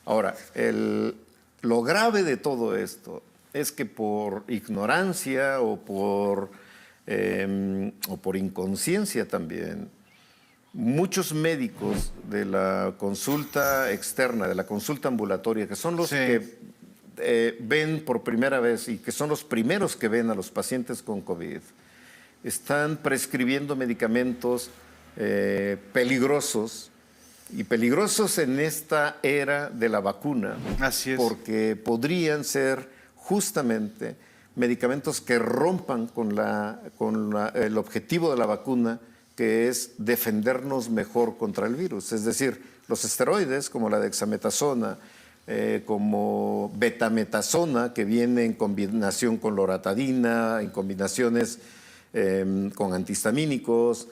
Ahora, lo grave de todo esto es que por ignorancia o por inconsciencia también, muchos médicos de la consulta externa, de la consulta ambulatoria, que son los Sí. que ven por primera vez y que son los primeros que ven a los pacientes con COVID, están prescribiendo medicamentos peligrosos y peligrosos en esta era de la vacuna. Así es. Porque podrían ser justamente medicamentos que rompan con el objetivo de la vacuna, que es defendernos mejor contra el virus. Es decir, los esteroides como la dexametasona, como betametasona, que viene en combinación con loratadina, en combinaciones con antihistamínicos,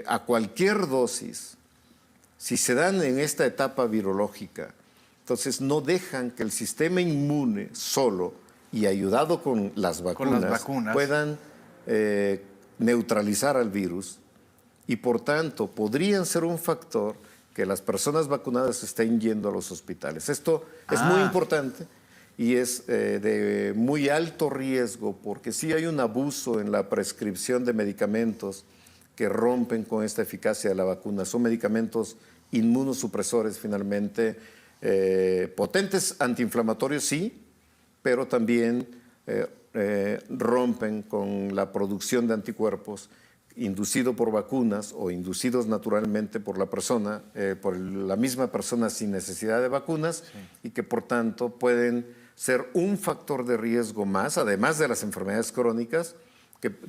a cualquier dosis, si se dan en esta etapa virológica, entonces no dejan que el sistema inmune solo y ayudado con las vacunas, puedan neutralizar al virus, y por tanto podrían ser un factor que las personas vacunadas estén yendo a los hospitales. Esto es muy importante y es de muy alto riesgo, porque sí hay un abuso en la prescripción de medicamentos que rompen con esta eficacia de la vacuna. Son medicamentos inmunosupresores finalmente, potentes antiinflamatorios sí, pero también rompen con la producción de anticuerpos inducido por vacunas o inducidos naturalmente por la persona, por la misma persona sin necesidad de vacunas, y que por tanto pueden ser un factor de riesgo más, además de las enfermedades crónicas,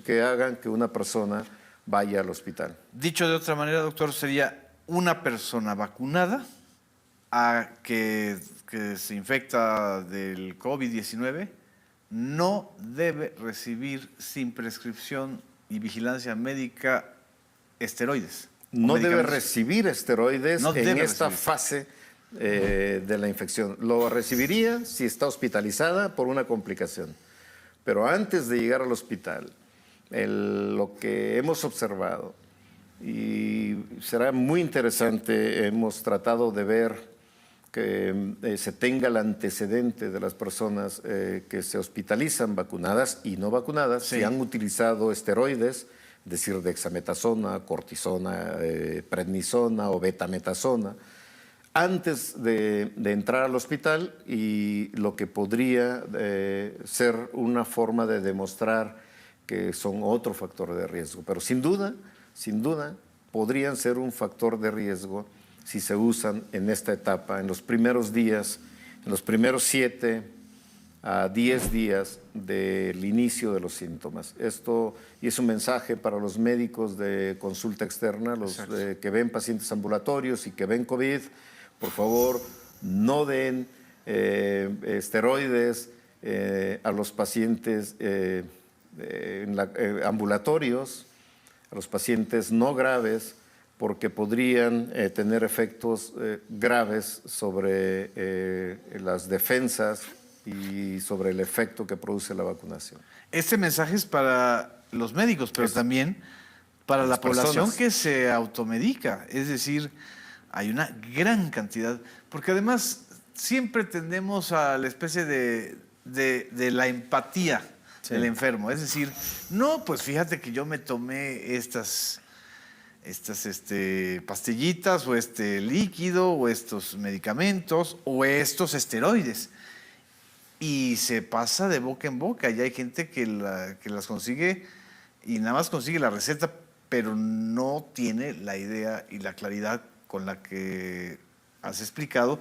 que hagan que una persona vaya al hospital. Dicho de otra manera, doctor, sería una persona vacunada que se infecta del COVID-19 no debe recibir sin prescripción y vigilancia médica esteroides. No debe recibir esteroides en esta fase de la infección. Lo recibiría si está hospitalizada por una complicación. Pero antes de llegar al hospital, lo que hemos observado, y será muy interesante, hemos tratado de ver que se tenga el antecedente de las personas que se hospitalizan, vacunadas y no vacunadas, si han utilizado esteroides, es decir, dexametasona, cortisona, prednisona o betametasona, antes de entrar al hospital, y lo que podría ser una forma de demostrar que son otro factor de riesgo. Pero sin duda, podrían ser un factor de riesgo si se usan en esta etapa, en los primeros días, en los primeros 7 a 10 días del inicio de los síntomas. Esto, y es un mensaje para los médicos de consulta externa, los que ven pacientes ambulatorios y que ven COVID, por favor, no den esteroides a los pacientes ambulatorios, a los pacientes no graves, porque podrían tener efectos graves sobre las defensas y sobre el efecto que produce la vacunación. Este mensaje es para los médicos, pero también para la población que se automedica. Es decir, hay una gran cantidad, porque además siempre tendemos a la especie de la empatía del enfermo. Es decir, no, pues fíjate que yo me tomé estas pastillitas o este líquido o estos medicamentos o estos esteroides. Y se pasa de boca en boca. Y hay gente que las consigue y nada más consigue la receta, pero no tiene la idea y la claridad con la que has explicado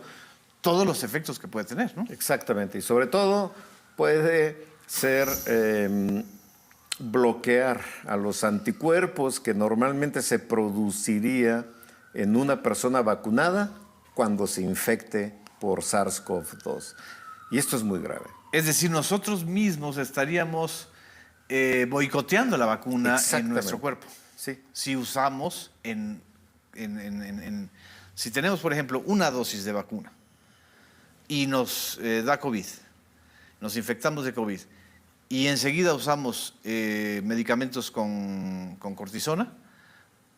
todos los efectos que puede tener, ¿no? Exactamente. Y sobre todo puede ser bloquear a los anticuerpos que normalmente se produciría en una persona vacunada cuando se infecte por SARS-CoV-2. Y esto es muy grave. Es decir, nosotros mismos estaríamos boicoteando la vacuna en nuestro cuerpo. Sí. Si usamos si tenemos, por ejemplo, una dosis de vacuna y nos da COVID, nos infectamos de COVID, y enseguida usamos medicamentos con cortisona,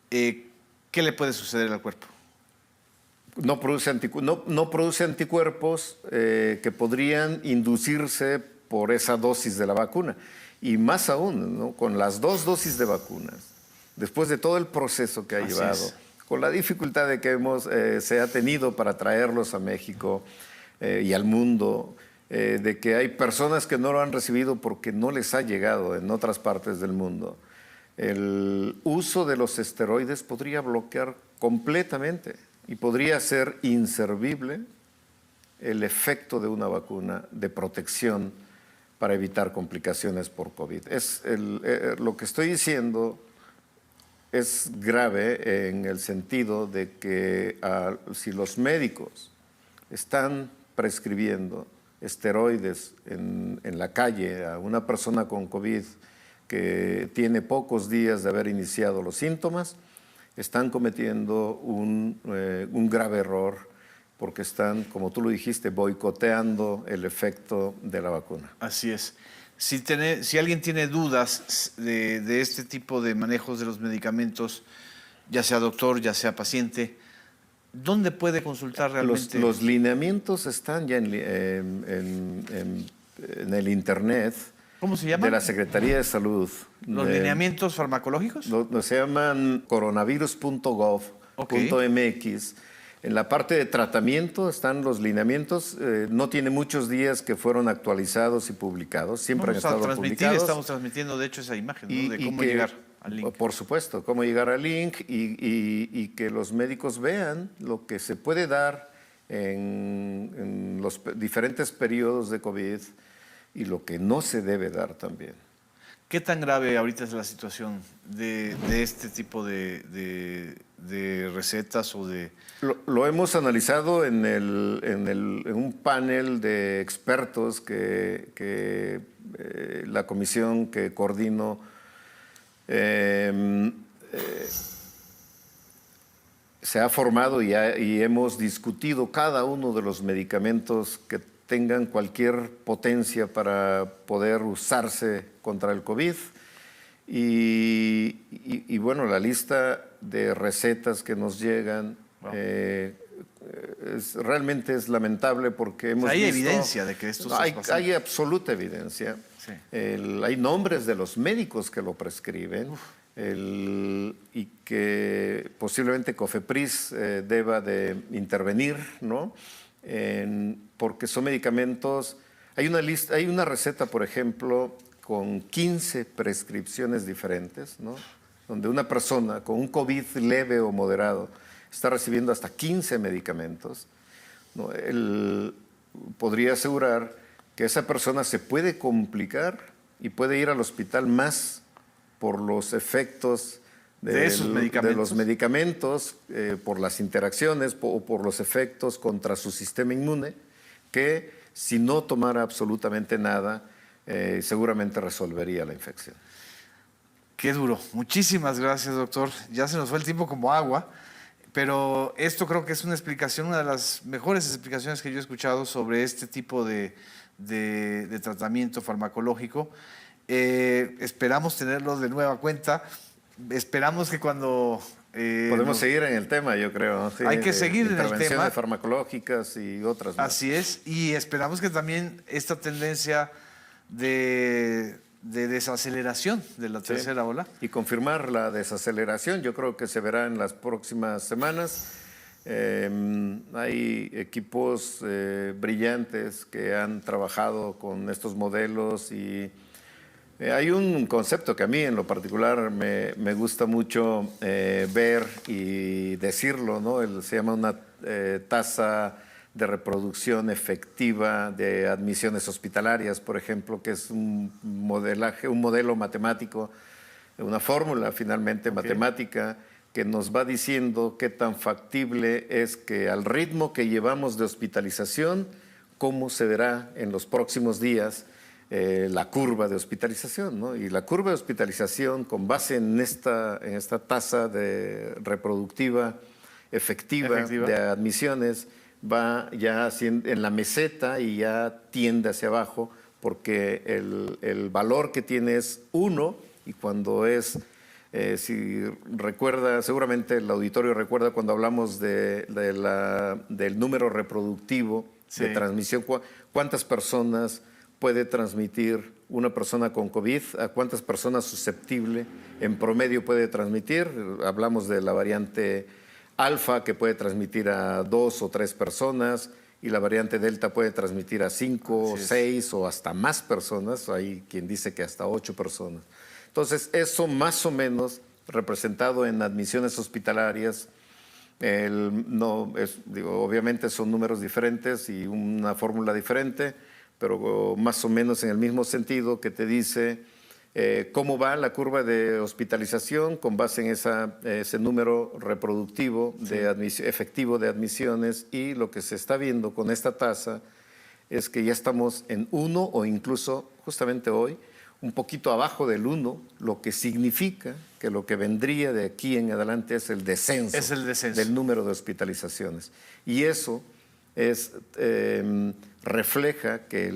¿qué le puede suceder al cuerpo? no produce anticuerpos que podrían inducirse por esa dosis de la vacuna. Y más aún, ¿no? Con las 2 dosis de vacunas, después de todo el proceso que ha llevado, con la dificultad de que se ha tenido para traerlos a México y al mundo, de que hay personas que no lo han recibido porque no les ha llegado en otras partes del mundo. El uso de los esteroides podría bloquear completamente y podría ser inservible el efecto de una vacuna de protección para evitar complicaciones por COVID. Lo que estoy diciendo es grave en el sentido de que si los médicos están prescribiendo esteroides en la calle a una persona con COVID que tiene pocos días de haber iniciado los síntomas, están cometiendo un grave error porque están, como tú lo dijiste, boicoteando el efecto de la vacuna. Así es. Si alguien tiene dudas de este tipo de manejos de los medicamentos, ya sea doctor, ya sea paciente, ¿dónde puede consultar realmente? Los lineamientos están ya en el Internet. ¿Cómo se llama? De la Secretaría de Salud. ¿Los lineamientos farmacológicos? Se llaman coronavirus.gov.mx. En la parte de tratamiento están los lineamientos. No tiene muchos días que fueron actualizados y publicados. Siempre han estado publicados. Estamos transmitiendo, de hecho, esa imagen, ¿no? De cómo llegar al link. Por supuesto, cómo llegar al link y que los médicos vean lo que se puede dar en los diferentes periodos de COVID y lo que no se debe dar también. ¿Qué tan grave ahorita es la situación de este tipo de recetas o de...? Lo hemos analizado en un panel de expertos que la comisión que coordino se ha formado y hemos discutido cada uno de los medicamentos que tengan cualquier potencia para poder usarse contra el COVID. Y bueno, la lista de recetas que nos llegan realmente es lamentable porque hemos hay visto, evidencia de que esto está pasando. Hay absoluta evidencia. Sí. Hay nombres de los médicos que lo prescriben y que posiblemente COFEPRIS deba de intervenir, ¿no? Porque son medicamentos. Hay una receta, por ejemplo, con 15 prescripciones diferentes, ¿no? Donde una persona con un COVID leve o moderado está recibiendo hasta 15 medicamentos, ¿no? Él podría asegurar que esa persona se puede complicar y puede ir al hospital más por los efectos de los medicamentos, por las interacciones o por los efectos contra su sistema inmune, que si no tomara absolutamente nada, seguramente resolvería la infección. Qué duro. Muchísimas gracias, doctor. Ya se nos fue el tiempo como agua, pero esto creo que es una explicación, una de las mejores explicaciones que yo he escuchado sobre este tipo de tratamiento farmacológico. Esperamos tenerlo de nueva cuenta. Esperamos que cuando... podemos seguir en el tema, yo creo. Sí, hay que seguir en el tema. Intervenciones farmacológicas y otras más. Así es. Y esperamos que también esta tendencia de desaceleración de la tercera ola. Y confirmar la desaceleración, yo creo que se verá en las próximas semanas. Hay equipos brillantes que han trabajado con estos modelos y hay un concepto que a mí en lo particular me gusta mucho ver y decirlo, ¿no? Se llama una tasa de reproducción efectiva de admisiones hospitalarias, por ejemplo, que es un modelo matemático, una fórmula finalmente matemática que nos va diciendo qué tan factible es que al ritmo que llevamos de hospitalización, cómo se verá en los próximos días la curva de hospitalización, ¿no? Y la curva de hospitalización con base en esta tasa de reproductiva efectiva de admisiones va ya en la meseta y ya tiende hacia abajo porque el valor que tiene es 1 y cuando es Si recuerda, seguramente el auditorio recuerda cuando hablamos del número reproductivo de transmisión, cuántas personas puede transmitir una persona con COVID, a cuántas personas susceptible en promedio puede transmitir. Hablamos de la variante alfa, que puede transmitir a 2 o 3 personas, y la variante delta puede transmitir a 5, 6 o hasta más personas. Hay quien dice que hasta 8 personas. Entonces, eso más o menos representado en admisiones hospitalarias, obviamente son números diferentes y una fórmula diferente, pero más o menos en el mismo sentido, que te dice cómo va la curva de hospitalización con base en ese número reproductivo efectivo de admisiones, y lo que se está viendo con esta tasa es que ya estamos en 1 o incluso justamente hoy un poquito abajo del 1, lo que significa que lo que vendría de aquí en adelante es el descenso, del número de hospitalizaciones. Y eso refleja que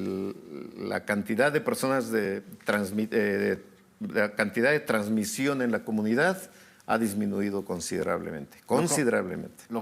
la cantidad de personas la cantidad de transmisión en la comunidad ha disminuido considerablemente.